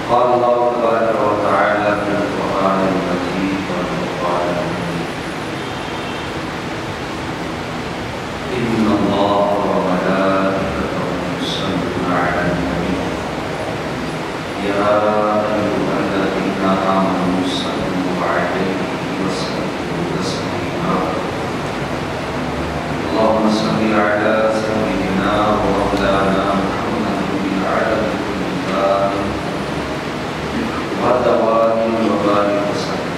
قال الله تبارك وتعالى في القرآن المجيد والفرقان المجيد إن الله وملائكته يصلون على النبي يا أيها الذين آمنوا صلوا عليه وسلموا تسليما اللهم صل على سيدنا ومولانا محمد بالعدد والمقدار والدوام وبارك وسلم.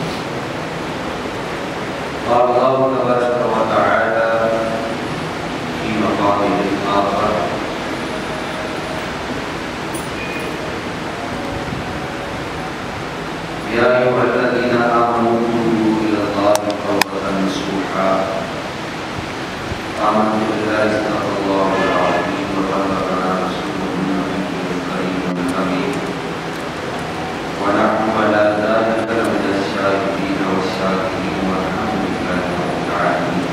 قال الله تبارك وتعالى في مقام آخر يا أيها الذين آمنوا توبوا إلى الله توبة نصوحا آمنت بالله صدق الله العظيم وبلغنا رسوله النبي الكريم الأمين ونحن على ذلك لمن الشاهدين والشاكرين والحمد لله رب العالمين.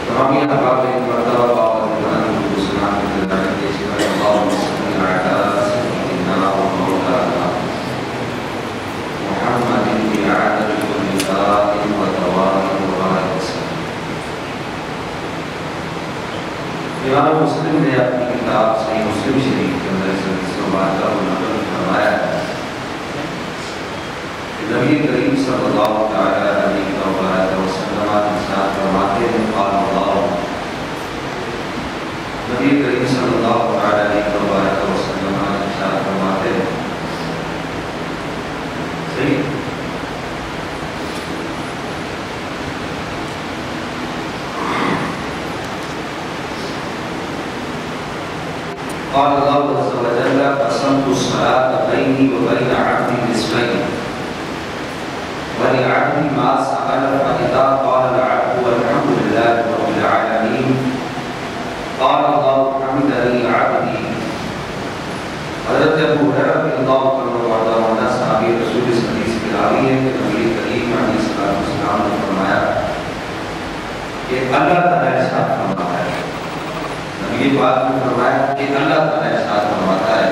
تمام احباب مرتبہ اور جوان کو سلام دلانے کے لیے اللهم صل على سيدنا ومولانا محمد بعدد كل ذات ودوام وبارك وسلم. امام مسلم نے اپنی کتاب صحیح مسلم شریف کے اندر سے واقعہ نقل فرمایا ہے کہ نبی کریم صلی اللہ تعالی علیہ وسلم ارشاد فرماتے ہیں قال اللہ نبی کریم صلی اللہ تعالی علیہ وسلم ارشاد فرماتے ہیں صحیح قال الله عز وجل قسمت الصلاة بيني وبين عبدي نصفين ولعبدي ما سأل فإذا قال العبد والحمد لله رب العالمين قال الله حمدني عبدي. حضرت ابو ہریرہ رضی اللہ عنہ عنہ صحابی رسول حدیث کے راوی ہیں کہ نبی کریم علیہ السلام نے فرمایا کہ اللہ تعالی ارشاد فرماتا ہے یہ بات میں فرمایا کہ اللہ تعالی ارشاد فرماتا ہے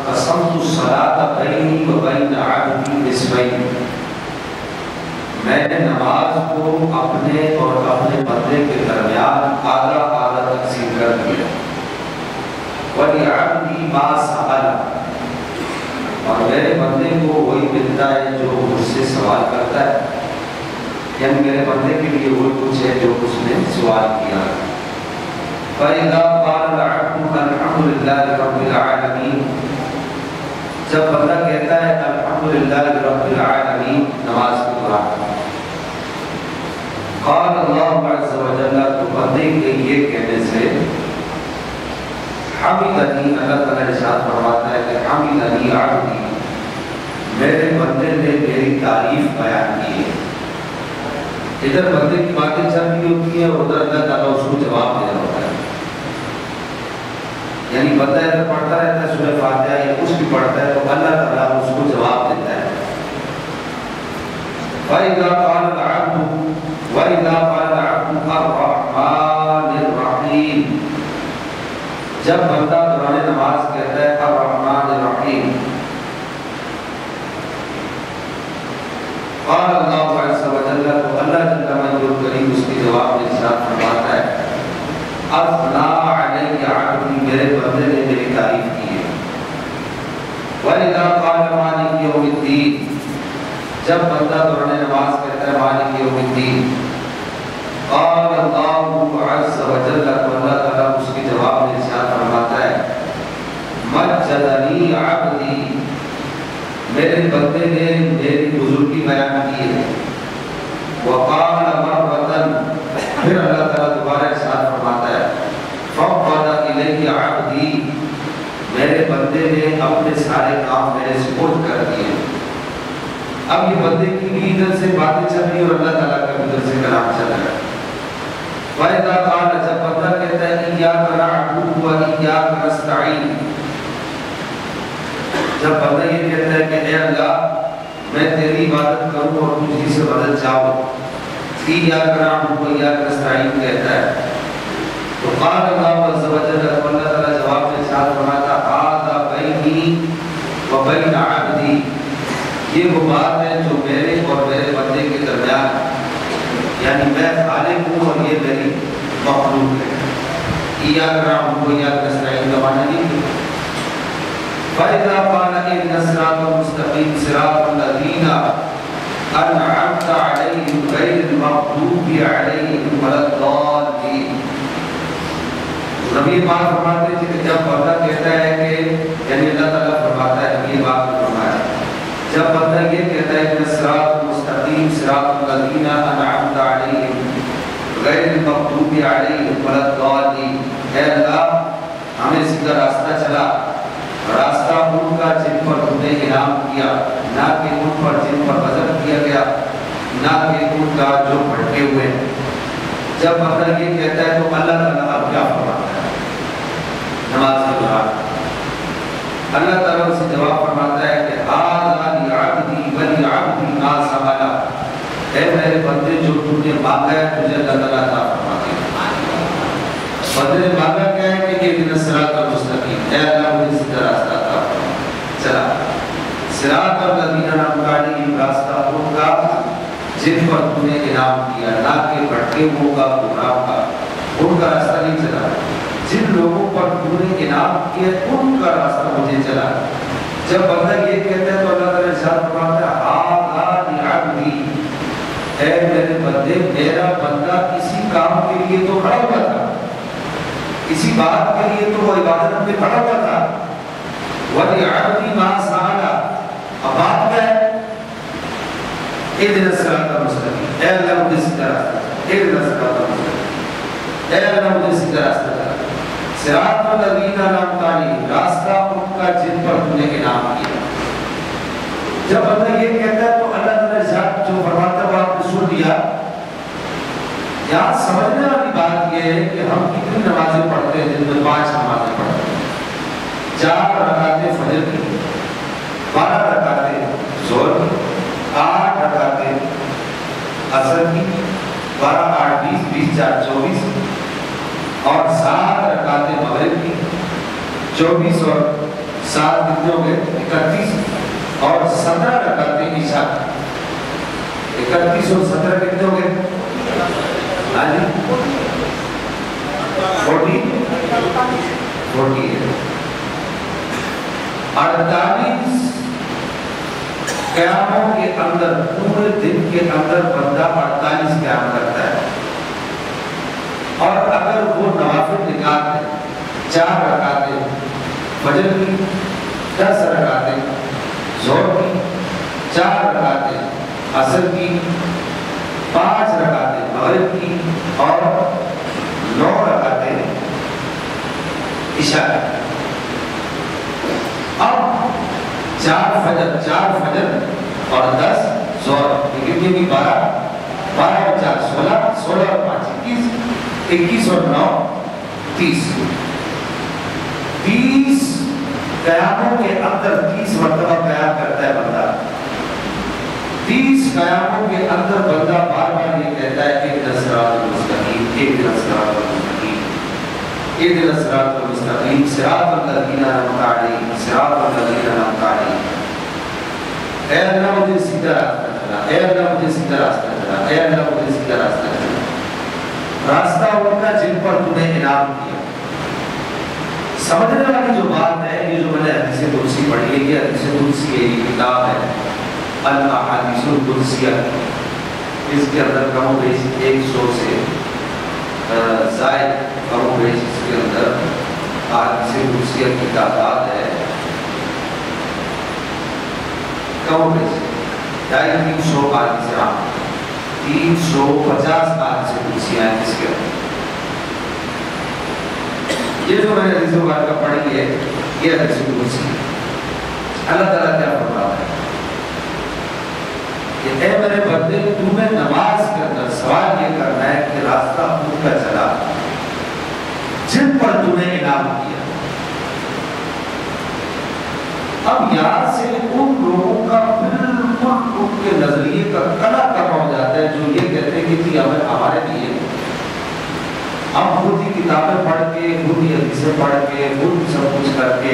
قسمت الصلاۃ بینی و بین عبدی نصفین میں نے نماز کو اپنے اور اپنے بندے کے درمیان آدھا آدھا تقسیم کر دیا وَلِعَبْدِي مَا سَأَلَ اور میرے بندے کو وہی ملتا ہے جو مجھ سے سوال کرتا ہے یعنی میرے بندے کے لیے وہی کچھ ہے جو اس نے سوال کیا. فَإِذَا قَالَ الْعَبْدُ الْحَمْدُ لِلَّهِ رَبِّ الْعَالَمِينَ جب بندہ کہتا ہے الحمدللہ رب العالمین نماز کے دوران قال اللہ عز وجل تو بندے کے یہ کہنے سے حمدنی اللہ تعالی ارشاد فرماتا ہے کہ حمدنی عبدی میرے بندے نے میری تعریف بیان کی ہے. ادھر بندے کی باتیں چل رہی ہوتی ہیں اور ادھر اللہ تعالیٰ اس کو جواب دے رہا ہوتا ہے. یعنی بندہ ادھر پڑھتا رہتا ہے سورہ فاتحہ یا کچھ بھی پڑھتا ہے تو اللہ تعالیٰ اس کو جواب دیتا ہے. وَإِذَا قَالَ الْعَبْدُ الرَّحْمَٰنِ الرَّحِيمِ جب بندہ دوران نماز کہتا ہے الرحمن الرحیم قال اللہ عز وجل تو اللہ جل مجدہ کریم اس کے جواب میں ارشاد فرماتا ہے اثنا علی عبدی میرے بندے نے میری تعریف کی ہے. وَإِذَا قَالَ مَالِكِ يَوْمِ الدِّينِ جب بندہ دوران نماز کہتا ہے مالک یوم الدین قال اللہ عز وجل تو اللہ تعالیٰ اس کے جواب میں ارشاد فرماتا ہے مجدنی عبدی میرے بندے نے میری بزرگی بیان کی ہے. وقال مرۃ پھر اللہ تعالیٰ دوبارہ ارشاد فرماتا ہے فَوَّضَ إِلَيَّ عَبْدِي میرے بندے نے اپنے سارے کام میرے سپرد کر دیے. اب یہ بندے کی بھی ادھر سے باتیں چل رہی اور اللہ تعالیٰ کا ادھر سے کلام چل رہا ہے. وَإِذَا قَالَ جب بندہ کہتا ہے إِيَّاكَ نَعْبُدُ وَإِيَّاكَ نَسْتَعِينُ جب بندہ یہ کہتا ہے کہ اے اللہ میں تیری عبادت کروں اور تجھ سے مدد چاہوں إِيَّاكَ نَعْبُدُ وَإِيَّاكَ نَسْتَعِينُ کہتا ہے تو قال اللہ عز و جل اللہ تعالیٰ جواب میں ارشاد فرماتا یہ وہ بات ہے جو میرے اور میرے بندے کے درمیان، یعنی میں خالق ہوں اور یہ میری مخلوق ہے۔ ایاک نعبد و ایاک نستعین کا معنی نہیں ہے۔ فَإِذَا قَالَ اهْدِنَا الصِّرَاطَ الْمُسْتَقِيمَ صِرَاطَ الَّذِينَ أَنْعَمْتَ عَلَيْهِمْ غَيْرِ الْمَغْضُوبِ عَلَيْهِمْ وَلَا الضَّالِّينَ۔ نبی پاک فرماتے تھے کہ جب بندہ کہتا ہے کہ یعنی اللہ تعالیٰ فرماتا ہے، یہ بات فرمایا، جب بندہ یہ کہتا ہے کہ صراط المستقیم صراط الذین انعمت علیہم غیر المغضوب علیہم ولا الضالین، اے اللہ ہمیں سیدھا راستہ چلا، راستہ ان کا جن پر تم نے انعام کیا، نہ کہ ان پر جن پر غضب کیا گیا، نہ کہ ان کا جو بھٹکے ہوئے ہیں۔ جب بندہ یہ کہتا ہے تو اللہ تعالیٰ اب کیا فرماتا ہے؟ نماز کے بعد اللہ تعالیٰ سے جواب فرماتا ہے کہ ھذا لعبدی ولعبدی ما سأل، اے میرے بندے جو تم نے مانگا ہے تجھے اللہ تعالیٰ عطا فرماتے ہیں۔ بندے نے مانگا کیا ہے کہ اهدنا الصراط المستقیم، اے اللہ مجھے سیدھا راستہ عطا فرما۔ چلا صراط الذین انعمت علیہم، راستہ ان کا جن پر تم نے انعام کیا، نہ کہ بھٹکے ہوئے کا گمراہ کا، ان کا راستہ نہیں چلا، جن لوگوں پر تم نے انعام کیا ان کا راستہ مجھے چلا۔ جب بندہ یہ کہتا ہے تو اللہ تعالیٰ ارشاد فرماتا ہے ھذا لعبدی، اے میرے بندے میرا بندہ کسی کام کے لیے تو کھڑا ہوا تھا، کسی بات کے لیے تو وہ عبادت میں کھڑا ہوا تھا، ولعبدی ما سأل، اب بات کیا ہے؟ اهدنا الصراط المستقیم، اے اللہ مجھے سیدھا راستہ، اهدنا الصراط المستقیم، اے اللہ مجھے سیدھا راستہ چلا۔ صراط الذین انعمت علیہم، راستہ ان کا جن پر تم نے انعام کیا۔ جب بندہ یہ کہتا ہے تو اللہ تعالیٰ ذات جو فرماتا ہے وہ آپ نے سن لیا۔ یہاں سمجھنے والی بات یہ ہے کہ ہم کتنی نمازیں پڑھتے ہیں، دن میں 5 نمازیں پڑھتے ہیں، 4 رکعتیں فجر کی، 12 رکعتیں ظہر کی، 8 رکعتیں عصر کی، 12 8 20 20 4 24، اور 7 رکعتیں مغرب کی، 24 اور 7 کتنے ہو گئے 31، اور 17 رکعتیں عشاء، 31 اور 17 کتنے ہو گئے؟ ہاں جی 40 ہے۔ 48 قیاموں کے اندر، پورے دن کے اندر بندہ 48 قیام کرتا ہے، اور اگر وہ نوافل نکالتے 4 رکعتیں فجر کی، 10 رکعتیں ظہر کی، 4 رکعتیں عصر کی، 5 رکعتیں مغرب کی، اور 9 رکعتیں عشاء کی۔ اب 4 فجر اور 10 ظہر، یہ کتنی ہوئی؟ 12 اور 4 16 16 اور 5 21 21 اور 9 30 قیاموں کے اندر 30 مرتبہ قیام کرتا ہے بندہ۔ 30 قیاموں کے اندر بندہ بار بار یہ کہتا ہے کہ اهدنا الصراط المستقیم، اهدنا الصراط المستقیم، اهدنا الصراط المستقیم، صراط الذین انعمت علیہم، صراط الذین انعمت علیہم، اے اللہ مجھے سیدھا راستہ چلا، اے اللہ مجھے سیدھا راستہ چلا، اے اللہ مجھے سیدھا راستہ چلا۔ راستہ ان کا جن پر تم نے انعام کیا۔ سمجھنے والی جو بات ہے، یہ جو میں نے حدیث قدسی پڑھی ہے، یہ حدیث قدسی ہے، یہ کتاب ہے الاحادیث القدسیہ، اس کے اندر کم و بیش 100 سے زائد کم و بیش اس کے اندر احادیث قدسیہ کی تعداد ہے، کم و بیش 250 احادیث عام، 350 احادیث قدسیہ ہیں اس کے اندر۔ یہ جو میں نے حدیث مبارکہ پڑھی ہے، یہ حدیث قدسی ہے۔ اللہ تعالیٰ کیا فرماتا ہے کہ اے میرے بندے، تمہیں نماز کے اندر سوال یہ کرنا ہے کہ راستہ ان کا چلا جن پر تمہیں انعام کیا۔ اب یہاں سے ان لوگوں کا بالکل ان کے نظریے کا کلا کرنا ہو جاتا ہے جو یہ کہتے ہیں کہ ہمیں ہمارے لیے ہم خود ہی کتابیں پڑھ کے، خود ہی حدیثیں پڑھ کے، خود سب کچھ کر کے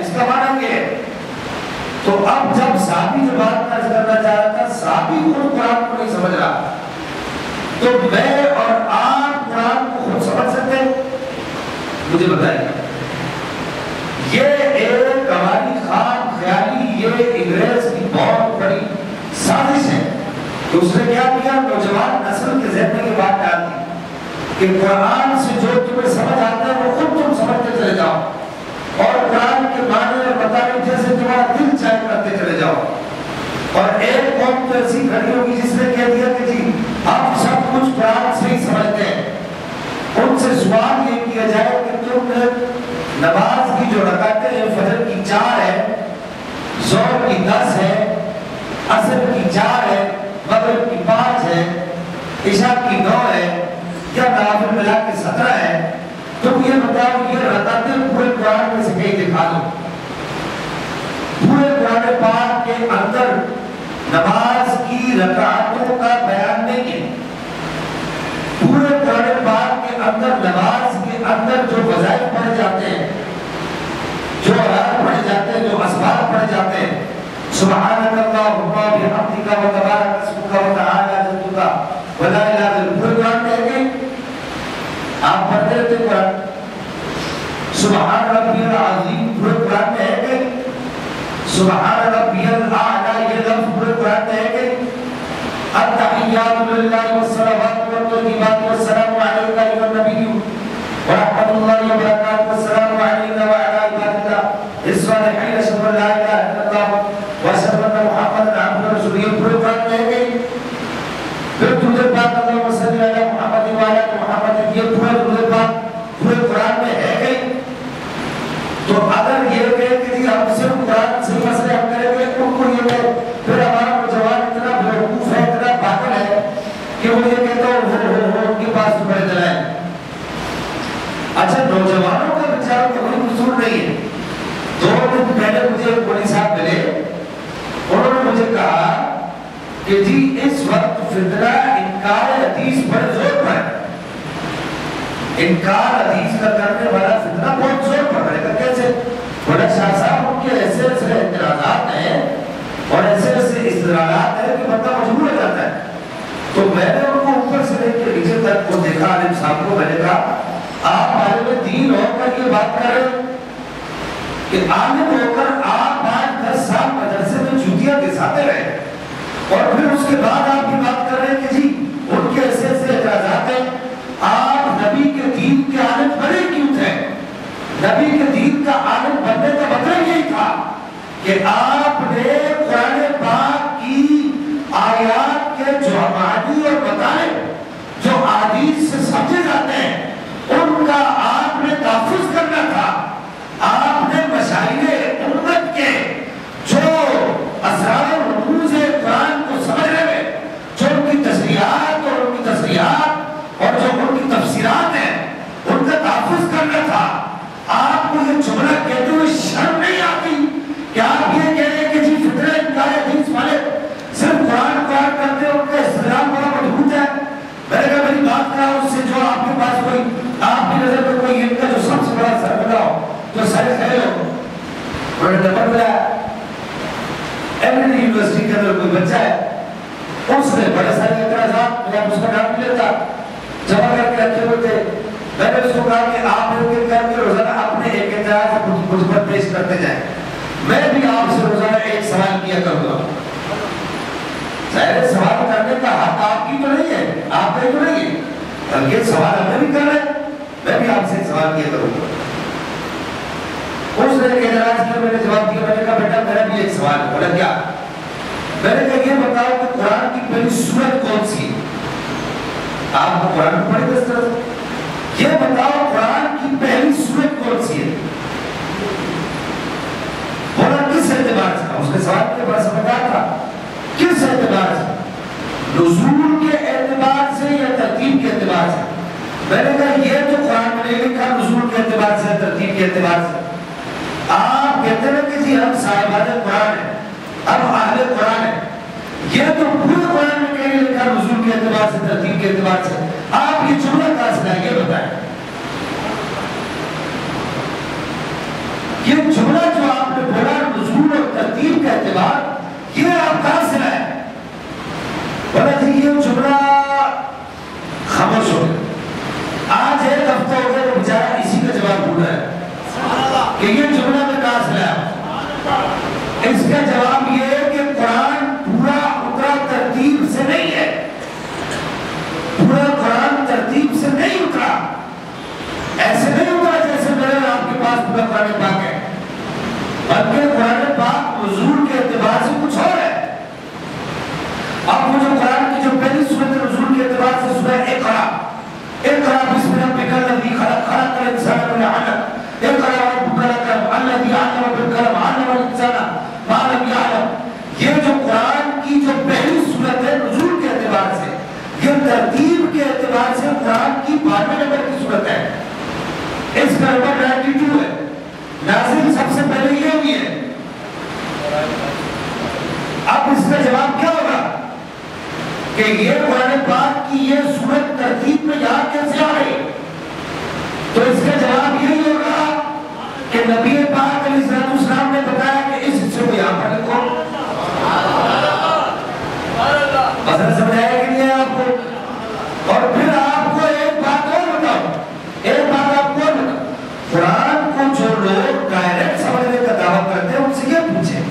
اس کا معنی یہ ہے۔ تو اب جب صحابی جو بات میں عرض کرنا چاہ رہا تھا، صحابی خود قرآن کو نہیں سمجھ رہا، تو میں اور آپ قرآن کو خود سمجھ سکتے ہیں؟ مجھے بتائیے۔ یہ ایک ہماری خام خیالی، یہ انگریز کی بہت بڑی سازش ہے کہ اس نے کیا کیا، نوجوان نسل کے ذہن میں یہ بات ڈال دی کہ قرآن سے جو تمہیں سمجھ آتا ہے وہ خود تم سمجھتے چلے جاؤ، اور قرآن کے معنی اور مطابق جیسے تمہارا دل چاہے کرتے چلے جاؤ۔ اور ایک قوم تو ایسی کھڑی ہوگی جس نے کہہ دیا کہ جی ہم سب کچھ قرآن سے ہی سمجھتے ہیں۔ ان سے سوال یہ کیا جائے کہ تم نے نماز کی جو رکعتیں ہیں، فجر کی 4 ہے، ظہر کی 10 ہے، عصر کی 4 ہے، مغرب کی 5 ہے، عشاء کی 9 ہے، یا نوافل ملا کے 17 ہے، تم یہ بتاؤ یہ رکعتیں پورے قرآن میں سے کہیں دکھا دو۔ پورے قرآن پاک کے اندر نماز کی رکعتوں کا بیان نہیں ہے۔ پورے قرآن پاک کے اندر نماز کے اندر جو وظائف پڑھے جاتے ہیں، جو آیات پڑھے جاتے ہیں، جو اسباب پڑھے جاتے ہیں، سبحانک اللہم و بحمدک و تبارک اسمک و تعالی جدک ولا الہ الا انت، پورے قرآن میں ہے کہ آپ پڑھتے رہتے قرآن؟ سبحان ربی العظیم پورے قرآن میں ہے کہ سبحان ربی الاعلی، یہ لفظ پورے قرآن میں ہے کہ التحیات للہ والصلوات والطیبات والسلام علیک ایھا النبی ورحمۃ اللہ وبرکاتہ والسلام علینا وعلی عباد اللہ الصالحین، اشہد ان لا الہ الا اللہ واشہد ان محمدا عبدہ ورسولہ، یہ پورے قرآن میں ہے کہ پھر درود پاک اللہم صلی علی محمد وعلی آل محمد، یہ پورے درود پاک پورے قرآن میں ہے کہ؟ تو اگر یہ کہے کہ جی ہم صرف قرآن سے مسئلے ہم کریں گے، ان کو یہ کہ پھر ہمارا نوجوان اتنا بیوقوف ہے، اتنا پاگل ہے کہ وہ یہ کہتا ہے وہ ان کے پاس تو پڑے جلائیں۔ اچھا نوجوانوں کا بیچاروں کا کوئی قصور نہیں ہے۔ 2 دن پہلے مجھے ایک مولوی صاحب ملے، انہوں نے مجھے کہا کہ جی اس وقت فتنہ انکار حدیث پر زور پر ہے، انکار حدیث کا کرنے والا فتنہ بہت زور پر پڑے گا۔ کیسے؟ بڑا شاہ صاحب ان کے ایسے ایسے اعتراضات ہیں اور ایسے ایسے استدلالات ہیں کہ بندہ مجبور ہو جاتا ہے۔ تو میں نے ان کو اوپر سے لے کے نیچے تک کو دیکھا، عالم صاحب کو، میں نے کہا آپ عالم دین ہو کر یہ بات کر رہے ہیں کہ عالم ہو کر آپ 5-10 سال مدرسے میں جوتیاں گھساتے رہے، اور پھر اس کے بعد آپ یہ بات کر رہے ہیں کہ جی ان کے ایسے ایسے اعتراضات ہیں۔ آپ نبی کے دین کے عالم بنے کیوں تھے؟ نبی کے دین کا عالم بننے کا مطلب یہی تھا کہ آپ نے قرآن پاک کی آیات کے جو معانی اور مطالب جو حدیث سے سمجھے جاتے ہیں ان کا آپ نے تحفظ کرنا تھا۔ آپ نے مشاہیر امت کے جو اسرار و رموز قرآن کو سمجھنے میں جو ان کی تشریحات اور ان کی تصریحات اور جو ان کی تفسیرات ہیں ان کا تحفظ کرنا تھا۔ آپ کو یہ جملہ کہتے ہوئے شرم نہیں آتی کہ آپ یہ کہہ رہے کہ جی فتنہ انکار حدیث والے صرف قرآن کرتے ہیں، ان کا استدلال بڑا مضبوط ہے؟ میں نے کہا میری بات کرا اس سے جو آپ کے پاس کوئی آپ کی نظر میں کوئی ان کا جو سب سے بڑا سربراہ ہو، جو سر خیر ہو۔ انہوں نے نمبر ملا ایمنی یونیورسٹی کے اندر کوئی بچہ ہے، اس نے بڑے سارے اعتراضات، میں اس کا نام بھی لیتا، جمع کر کے رکھے ہوئے تھے۔ میں نے اس کو کہا کہ آپ ایک کر کے روزانہ اپنے ایک اعتراض مجھ پر پیش کرتے جائیں، میں بھی آپ سے روزانہ ایک سوال کیا کروں گا۔ ظاہر سوال کرنے کا حق آپ کی تو نہیں ہے، آپ کا ہی تو نہیں ہے، بلکہ سوال ہمیں بھی کر رہے ہیں، میں بھی آپ سے ایک سوال کیا کروں گا۔ اس نے ایک اعتراض کیا، میں نے جواب دیا، میں نے کہا بیٹا میرا بھی ایک سوال ہے۔ بولا کیا؟ میں نے کہا یہ بتاؤ کہ قرآن کی پہلی سورت کون سی ہے؟ آپ کو قرآن میں پڑھی دس طرح سے، یہ بتاؤ قرآن کی پہلی سورت کون سی ہے؟ بولا کس اعتبار سے؟ اس نے سوال کیا، بڑا سمجھدار تھا، کس اعتبار سے؟ نزول کے اعتبار سے یا ترتیب کے اعتبار سے؟ میں نے کہا یہ تو قرآن میں نہیں لکھا نزول کے اعتبار سے، ترتیب کے اعتبار سے۔ آپ کہتے ہیں کہ جی ہم صاحبان قرآن ہیں، ہم اہل قرآن ہیں، یہ تو پورے قرآن میں کہیں لکھا نزول کے اعتبار سے، ترتیب کے اعتبار سے۔ آپ یہ جملہ کہاں سے لائے یہ بتائیں۔ کہ یہ قرآن پاک کی یہ صورت ترتیب میں یہاں کیسے آئی؟ تو اس کا جواب یہی ہوگا کہ نبی پاک علیہ السلام نے بتایا کہ اس حصے کو یہاں پر لکھو. مثلا سمجھایا کہ نہیں ہے آپ کو؟ اور پھر آپ کو ایک بات اور بتاؤ، ایک بات آپ کو بتاؤ، قرآن کو جو لوگ ڈائریکٹ سمجھنے کا دعویٰ کرتے ہیں ان سے یہ پوچھیں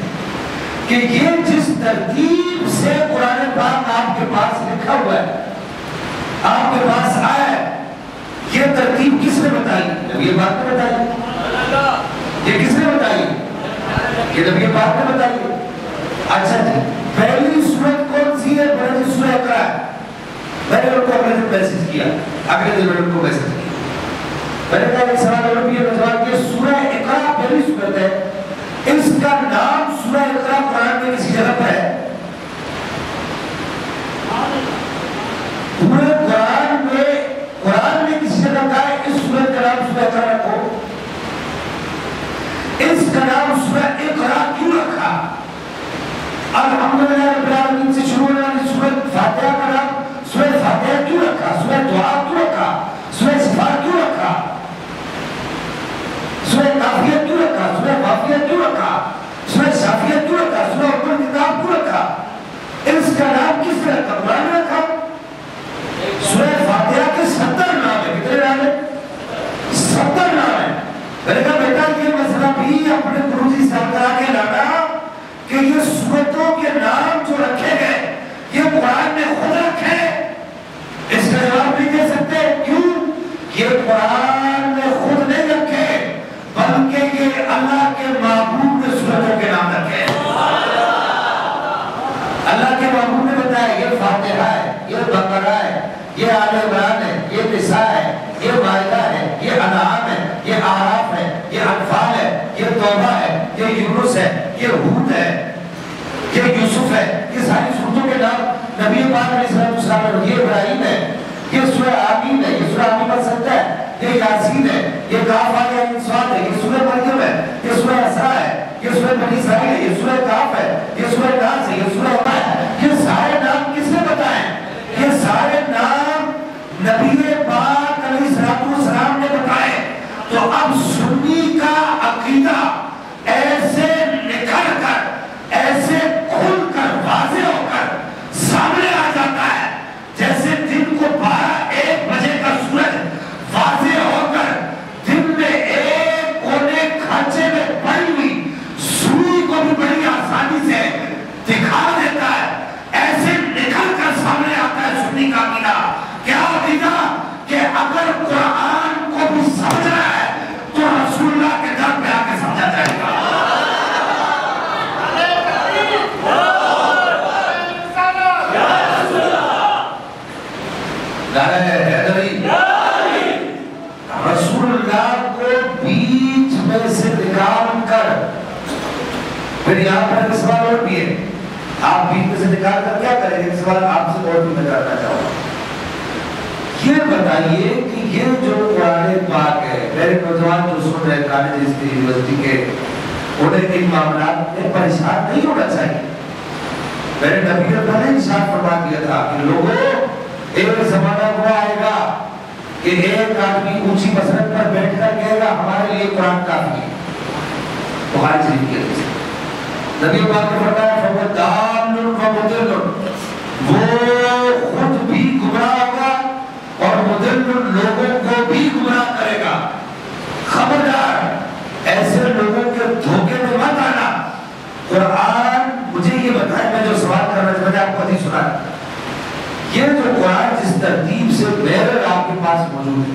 کہ یہ جس ترتیب سے قرآن پاک آپ کے پاس لکھا ہوا ہے، آپ کے پاس آیا ہے، یہ ترتیب کس نے بتائی؟ نبی پاک نے بتائی. یہ کس نے بتائی؟ یہ نبی پاک نے بتائی. اچھا جی، پہلی سورت کون سی ہے؟ پہلی سورہ اقرا ہے. میں نے ان کو اگلے دن میسج کیا، اگلے دن میں نے ان کو میسج کیا، میں نے کہا ایک سوال اور بھی ہے کہ سورہ اقرا پہلی سورت ہے، اس کا نام سورہ اقرا قرآن میں کسی جگہ پر ہے؟ پورے قرآن میں کسی جگہ کا ہے اس سورت کا نام سورہ اقرا رکھو؟ اس کا نام سورہ اقرا کیوں رکھا؟ الحمدللہ رب العالمین سے شروع ہونے والی سورۃ فاتحہ کا نام سورۃ فاتحہ کیوں رکھا؟ سورۃ دعا کیوں رکھا؟ سورۃ شفا کیوں رکھا؟ سورۃ کافیہ کیوں رکھا؟ سورۃ وافیہ کیوں رکھا؟ سورۃ شافیہ کیوں رکھا؟ سورۃ ام الکتاب کیوں رکھا؟ اس کا نام کس نے رکھا؟ قرآن نے رکھا. سورۃ فاتحہ کے 70 نام ہیں. کتنے نام ہیں؟ 70 نام ہیں. میں نے کہا بیٹا یہ مسئلہ بھی اپنے گروجی صاحب کرا کے لانا کہ یہ سورتوں کے نام جو رکھے گئے یہ قرآن نے خود رکھے. اس کا جواب نہیں دے سکتے. کیوں؟ یہ قرآن نے خود نہیں رکھے بلکہ یہ اللہ کے محبوب نے سورتوں کے نام رکھے. اللہ کے محبوب نے بتایا یہ فاتحہ ہے، یہ بقرہ ہے، یہ آل عمران ہے، یہ نساء ہے، یہ مائدہ ہے، یہ انعام ہے، یہ اعراف ہے، یہ انفال ہے، یہ توبہ ہے، یہ یونس ہے، یہ ہود ہے، یہ یوسف ہے. یہ ساری سورتوں کے نام نبی پاک علیہ السلام نے. یہ ابراہیم ہے، یہ سورہ آمین ہے، یہ سورہ آمین پر سجدہ ہے، یہ یاسین ہے، یہ کاف ہے، یہ صاد ہے، یہ سورہ مریم ہے، یہ سورہ اسراء ہے، یہ سورہ بنی اسرائیل ہے، یہ سورہ کاف ہے، یہ سورہ ناس ہے، یہ سورہ وقت ہے. یہ سارے نام کس نے بتائے؟ یہ سارے نام نبی پاک علیہ السلام نے بتائے. تو اب سنی کا عقیدہ ایسے نکھر کر، ایسے کھل کر، واضح ہو کر سامنے آ جاتا ہے جیسے دن کو 12-1 بجے کا سورج واضح ہو کر دن میں ایک کونے کھانچے میں پڑی ہوئی سوئی کو بھی بڑی آسانی سے دکھا دیتا ہے. ایسے نکل کر سامنے آتا ہے سنی کا عقیدہ. کیا عقیدہ؟ کہ اگر قرآن کو بھی سمجھنا ہے تو رسول اللہ کے در پہ آ کے سمجھا جائے گا. رسول اللہ کو بیچ میں سے نکال کر پھر یہاں پر ایک سوال اور بھی ہے. آپ بیچ میں سے نکال کر کیا کریں گے؟ سوال آپ سے اور بھی میں کرنا چاہوں گا. یہ بتائیے کہ یہ جو قرآن پاک ہے، میرے نوجوان جو سن رہے کالج یونیورسٹی کے، انہیں ان معاملات میں پریشان نہیں ہونا چاہیے. میرے نبی نے پہلے ارشاد فرما دیا تھا کہ لوگوں ایک زمانہ وہ آئے گا کہ ایک آدمی اونچی مسند پر بیٹھ کر کہے گا ہمارے لیے قرآن کافی ہے. بخاری شریف کے حدیث نبی پاک نے فرمایا فَوَدَّالٌ وَمُضِلٌ، وہ خود بھی گمراہ ہوگا اور مضل لوگوں کو بھی گمراہ کرے گا. خبردار ایسے لوگوں کے دھوکے میں مت آنا. قرآن مجھے یہ بتائے، میں جو سوال کرنا چاہتا ہوں آپ کو حدیث سنا. یہ جو قرآن جس ترتیب سے میرے آپ کے پاس موجود ہے،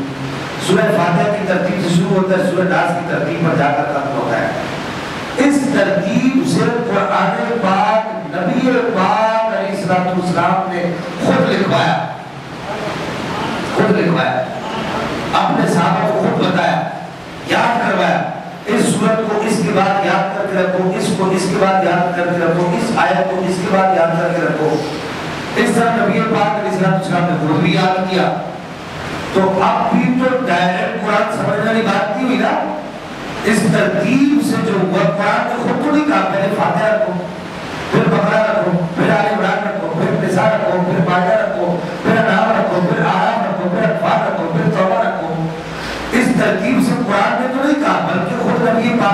سورہ فاتحہ کی ترتیب سے شروع ہوتا ہے، سورہ ناس کی ترتیب پر جا کر ختم ہوتا ہے. اس ترتیب سے قرآن پاک نبی پاک علیہ السلام نے خود لکھوایا، اپنے صحابہ کو خود بتایا، یاد کروایا. اس سورت کو اس کے بعد یاد کر کے رکھو، اس کو اس کے بعد یاد کر کے رکھو، اس آیت کو اس کے بعد یاد کر کے رکھو. اس طرح نبی پاک علیہ السلام نے خود بھی یاد کیا. تو اب بھی تو ڈائریکٹ قرآن سمجھنے والی بات نہیں ہوئی نا. اس ترتیب سے جو قرآن نے خود تو نہیں کہا پہلے فاتحہ رکھو، پھر بقرہ رکھو، پھر آل عمران رکھو، پھر نساء رکھو، پھر مائدہ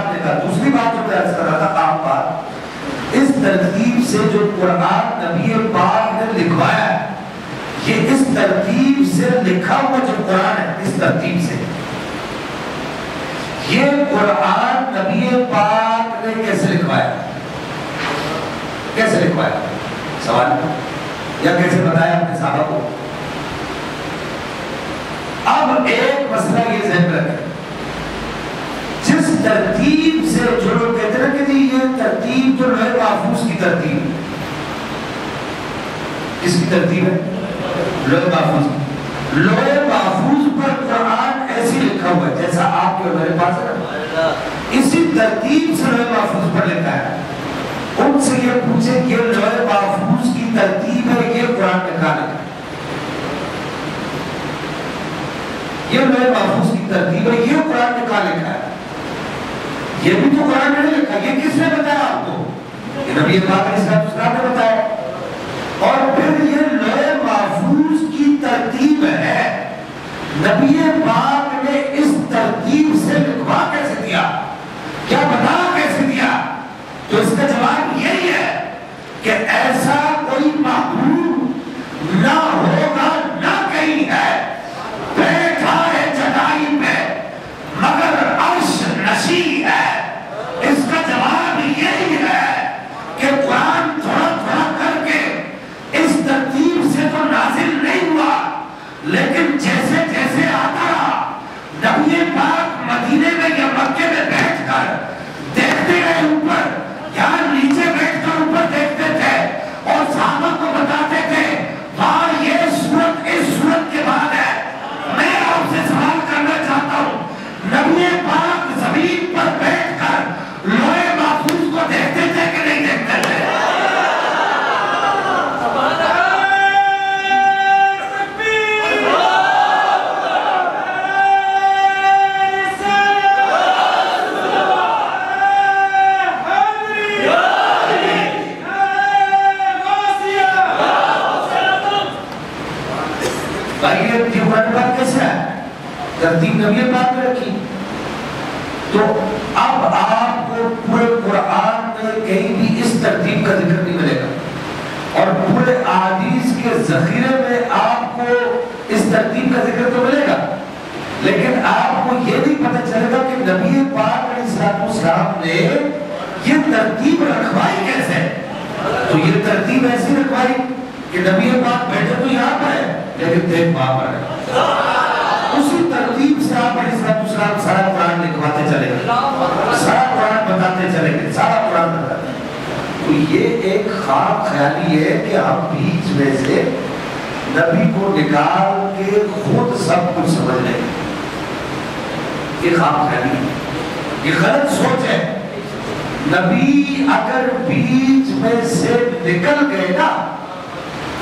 بات نے کہا. دوسری بات جو میں عرض کر رہا تھا عام بات, اس ترتیب سے جو قرآن نبی پاک نے لکھوایا ہے, یہ اس ترتیب سے لکھا ہوا جو قرآن ہے, اس ترتیب سے یہ قرآن نبی پاک نے کیسے لکھوایا, کیسے لکھوایا سوال, یا کیسے بتایا اپنے صحابہ کو. اب ایک مسئلہ یہ ذہن رکھیں, جس ترتیب سے جو لوگ کہتے ہیں کہ جی یہ ترتیب جو لوح محفوظ کی ترتیب, کس کی ترتیب ہے, لوح محفوظ. لوح محفوظ پر قرآن ایسی لکھا ہوا ہے جیسا آپ کے اور میرے پاس ہے, اسی ترتیب سے لوح محفوظ پر لکھا ہے. ان سے یہ پوچھیں کہ لوح محفوظ کی ترتیب ہے, یہ قرآن میں کہاں لکھا ہے, یہ لوح محفوظ کی ترتیب ہے, یہ قرآن میں کہاں لکھا ہے. یہ بھی تو قرآن میں نہیں لکھا, یہ کس نے بتایا آپ کو, یہ نبی پاک علیہ السلام نے بتایا. اور پھر یہ لوح محفوظ کی ترتیب ہے, نبی پاک نے اس ترتیب سے لکھوا کیسے دیا, کیا بتا کیسے دیا. تو اس کا جواب یہی ہے کہ ایسا کوئی معبود نہ ہوگا نہ کہیں ہے, بیٹھا ہے چٹائی پہ مگر عرش نشی ہے. اس کا جواب یہی ہے کہ قرآن تھوڑا تھوڑا کر کے اس ترتیب سے تو نازل نہیں ہوا, لیکن جیسے جیسے آتا رہا نبی پاک مدینے میں یا مکے میں بیٹھ کر دیکھتے رہے اوپر, یہاں نیچے بیٹھ کر اوپر دیکھتے تھے اور صحابہ کو بتاتے تھے وہاں یہ صورت اس صورت کے بعد ہے. میں آپ سے سوال کرنا چاہتا ہوں, نبی پاک زمین پر بیٹھ کر لوح محفوظ کو دیکھتے تھے کہ نہیں دیکھتے تھے؟ ترتیب نبی پاک نے رکھی. تو اب آپ کو پورے قرآن میں کہیں بھی اس ترتیب کا ذکر نہیں ملے گا, اور پورے احادیث کے ذخیرے میں آپ کو اس ترتیب کا ذکر تو ملے گا, لیکن آپ کو یہ نہیں پتہ چلے گا کہ نبی پاک علیہ السلام نے یہ ترتیب رکھوائی کیسے. تو یہ ترتیب ایسی رکھوائی کہ نبی پاک بیٹھے تو یہاں پر ہے لیکن دیکھ وہاں پر ہے. اسی ترتیب سے آپ علیہ السلام سارا قرآن لکھواتے چلے گئے, سارا قرآن بتاتے چلے گئے, سارا قرآن بتاتے. تو یہ ایک خواب خیالی ہے کہ ہم بیچ میں سے نبی کو نکال کے خود سب کچھ سمجھ لیں, یہ خواب خیالی ہے, یہ غلط سوچ ہے. نبی اگر بیچ میں سے نکل گئے نا,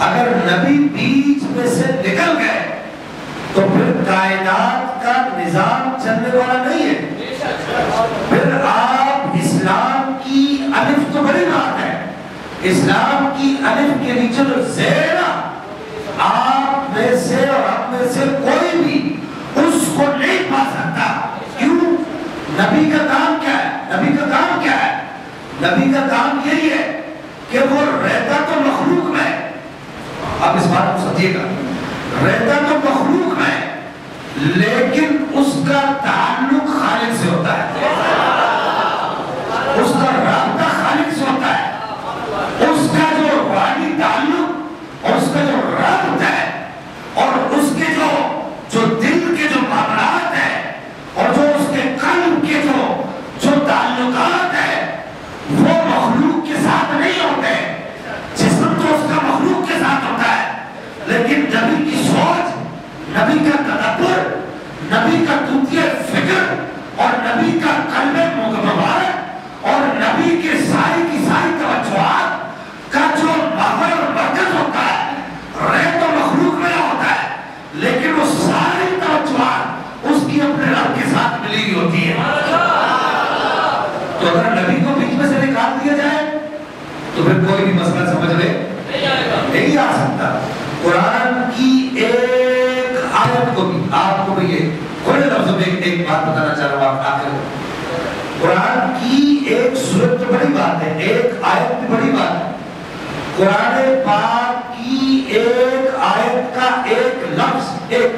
اگر نبی بیچ میں سے نکل گئے تو پھر کائنات کا نظام چلنے والا نہیں ہے. پھر آپ اسلام کی الف تو بڑی بات ہے, اسلام کی الف کے نیچے جو زیر آپ میں سے اور ہم میں سے کوئی بھی اس کو نہیں پا سکتا. کیوں؟ نبی کا کام کیا ہے, نبی کا کام کیا ہے, نبی کا کام یہی ہے کہ وہ رہتا تو مخلوق میں, آپ اس بات کو سمجھیے گا, رہتا تو مخلوق میں لیکن اس کا تعلق خالق سے ہوتا ہے, اس کا رابطہ خالق سے ہوتا ہے. اس کا جو روحانی تعلق اور اس کا جو رابطہ ہے اور اس کے جو دل کے جو معاملات ہیں اور جو اس کے قلب کے جو تعلقات ہیں وہ مخلوق کے ساتھ نہیں ہوتے. جسم تو اس کا مخلوق کے ساتھ ہوتا ہے, لیکن نبی کی سوچ, نبی کا تدبر, نبی کا توتیہ فکر اور نبی کا قلب مبارک اور نبی کے ساری کی ساری توجہات کا جو محور اور مرکز ہوتا ہے, رہ تو مخلوق میں ہوتا ہے لیکن وہ ساری توجہات اس کی اپنے رب کے ساتھ ملی ہوئی ہوتی ہے. تو اگر نبی کو بیچ میں سے نکال دیا جائے تو پھر کوئی بھی مسئلہ سمجھ میں نہیں آ سکتا. قرآن کی ایک آیت کو بھی آپ کو بھی یہ کھلے لفظوں میں ایک بات بتانا چاہ رہا ہوں. آپ آخر قرآن کی ایک سورت تو بڑی بات ہے، ایک آیت بھی بڑی بات ہے، قرآن پاک کی ایک آیت کا ایک لفظ ایک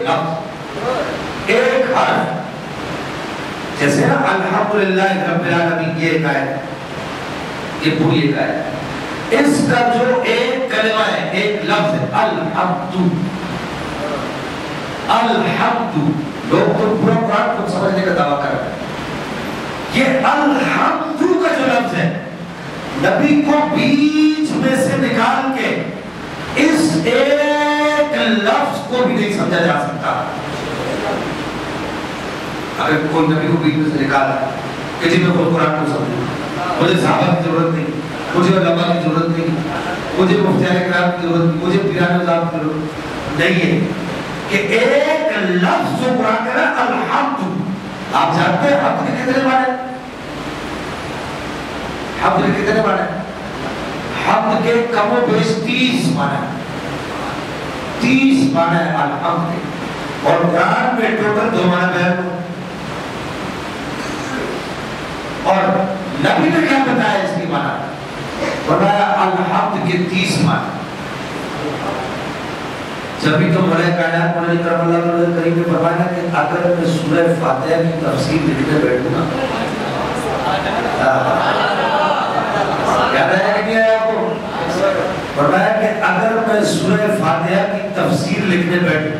حرف، جیسے نا الحمدللہ رب العالمین کی ایک آیت، یہ پوری ایک آیت، اس کا جو ایک کلمہ ہے، ایک لفظ ہے الحمد، لوگ تو پورا قرآن کو سمجھنے کا دعویٰ کر رہے ہیں، یہ الحمد کا جو لفظ ہے نبی کو بیچ میں سے نکال کے اس ایک لفظ کو بھی نہیں سمجھا جا سکتا۔ اگر کوئی نبی کو بیچ میں سے نکالا کہ جی میں خود قرآن کو سمجھوں، مجھے صحابہ کی ضرورت نہیں، مجھے علماء کی ضرورت نہیں، مجھے مفتیان کرام کی ضرورت نہیں، مجھے پیران نظام کی ضرورت نہیں ہے، کہ ایک لفظ جو قرآن کہہ رہا ہے الحمد، آپ جانتے ہیں حمد کے کتنے معنی ہیں؟ حمد کے کتنے معنی ہیں؟ حمد کے کم و بیش 30 معنی ہیں، 30 معنی ہیں الحمد کے، اور قرآن میں ٹوٹل 2 معنی بیان ہو، اور نبی نے کیا بتایا اس کی معنی؟ بتایا الحمد کے 30 معنی۔ جبھی تو مولا کائنات مولانا کرم اللہ علیہ کریم نے فرمایا کہ اگر میں سورہ فاتحہ کی تفسیر لکھنے بیٹھوں گا، یاد آیا کہ نہیں آیا آپ کو؟ فرمایا کہ اگر میں سورہ فاتحہ کی تفسیر لکھنے بیٹھوں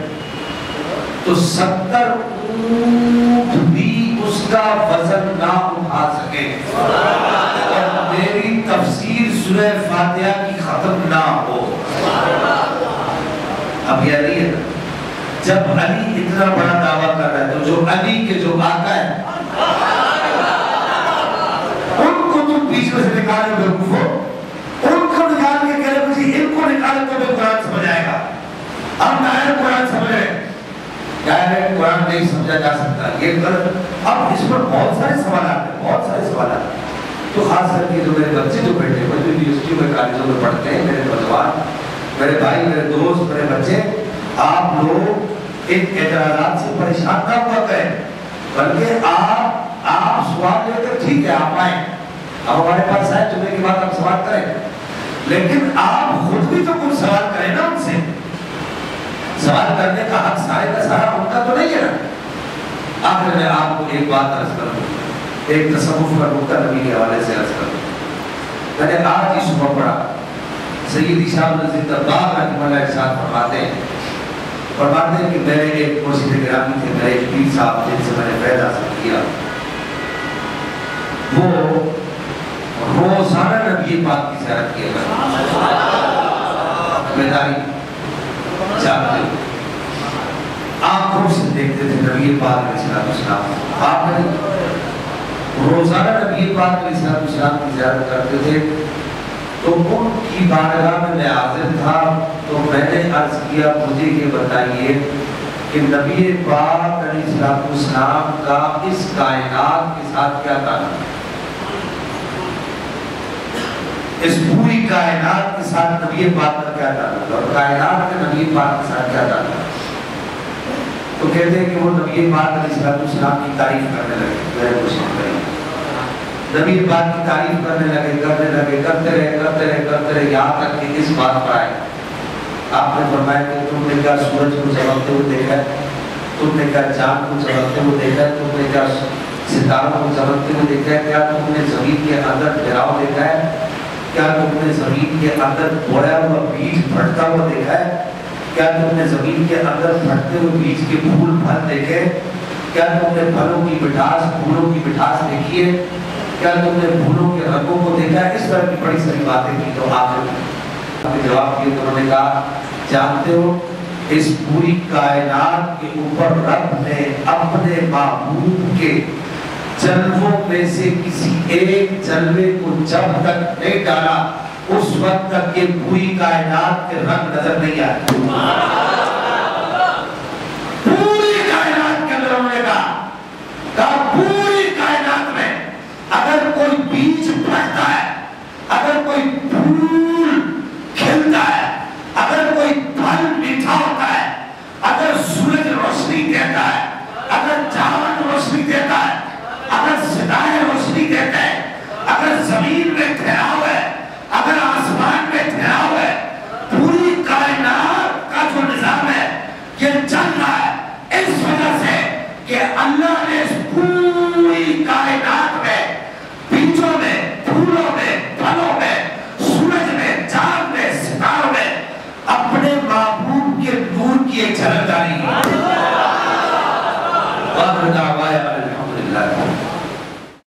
تو 70 اونٹ بھی اس کا وزن نہ اٹھا سکے، اور میری تفسیر سورہ فاتحہ کی ختم نہ ہو۔ اب یہ علی ہے، جب علی اتنا بڑا دعویٰ کر رہا ہے تو جو علی کے جو آقا ہے ان کو تم بیچ میں سے نکالے بیوقوفو، ان کو نکال کے کہہ رہے مجھے ان کو نکالے تو میں قرآن سمجھ آئے گا، ہم دائر قرآن سمجھ رہے ہیں، دائر قرآن نہیں سمجھا جا سکتا، یہ غلط۔ اب اس پر بہت سارے سوالات ہیں، بہت سارے سوالات، تو خاص کر کے جو میرے بچے جو بیٹھے ہیں جو یونیورسٹی میں کالجوں میں پڑھتے ہیں، میرے نوجوان، میرے بھائی، میرے دوست، میرے بچے، آپ لوگ ان اعتراضات سے پریشان نہ ہوا کریں، بلکہ آپ سوال لے کر ٹھیک ہے آپ آئیں، اب ہمارے پاس آئے جمعے کے بعد آپ سوال کریں، لیکن آپ خود بھی تو کچھ سوال کریں نا ان سے، سوال کرنے کا حق سارے کا سارا ان کا تو نہیں ہے نا۔ آخر میں آپ کو ایک بات عرض کروں، ایک تصوف کا نقطہ نبی کے حوالے سے عرض کروں، میں نے آج ہی صبح پڑھا، سیدی شاہ نذیر دربار رحمہ اللہ ارشاد فرماتے ہیں کہ میرے ایک مرشد گرامی تھے، میرے ایک پیر صاحب جن سے میں نے فیض حاصل کیا، وہ روزانہ نبی پاک کی زیارت کیا کرتے، بیداری جاگتے آنکھوں سے دیکھتے تھے نبی پاک علیہ السلام، آپ نے روزانہ نبی پاک علیہ السلام کی زیارت کرتے تھے، تو ان کی بارگاہ میں حاضر تھا، تو میں نے عرض کیا مجھے یہ بتائیے کہ نبی پاک علیہ السلام کا اس کائنات کے ساتھ کیا تعلق ہے، اس پوری کائنات کے ساتھ نبی پاک کا کیا تعلق ہے، اور کائنات کے نبی پاک کے ساتھ کیا تعلق ہے؟ تو کہتے ہیں کہ وہ نبی پاک علیہ السلام کی تعریف کرنے لگے، میرے مرشد کریم نبی پاک کی تعریف کرنے لگے، کرتے رہے یہاں تک کہ اس بات پر آئے، آپ نے فرمایا کہ تم نے کیا سورج کو چمکتے ہوئے دیکھا ہے، تم نے کیا چاند کو چمکتے ہوئے دیکھا ہے، تم نے کیا ستاروں کو چمکتے ہوئے دیکھا ہے، کیا تم نے زمین کے اندر ٹھہراؤ دیکھا ہے، کیا تم نے زمین کے اندر بویا ہوا بیج پھٹتا ہوا دیکھا ہے، کیا تم نے زمین کے اندر پھٹتے ہوئے بیج کے پھول پھل دیکھے، کیا تم نے پھلوں کی مٹھاس پھولوں کی مٹھاس دیکھی ہے، کیا تم نے پھولوں کے رنگوں کو دیکھا ہے؟ اس طرح کی بڑی ساری باتیں کی، تو آخر میں جواب دیے تو انہوں نے کہا جانتے ہو اس پوری کائنات کے اوپر رب نے اپنے محبوب کے جلووں میں سے کسی ایک جلوے کو جب تک نہیں ڈالا اس وقت تک یہ پوری کائنات کے رنگ نظر نہیں آئے۔ پوری کائنات کے اندر انہوں نے کہا پوری کائنات میں اگر کوئی بیج پھٹتا ہے، اگر کوئی پھول کھلتا ہے، اگر کوئی پھل میٹھا ہوتا ہے، اگر سورج روشنی دیتا ہے، اگر چاند روشنی دیتا ہے، اگر ستارے روشنی واخر دعوانا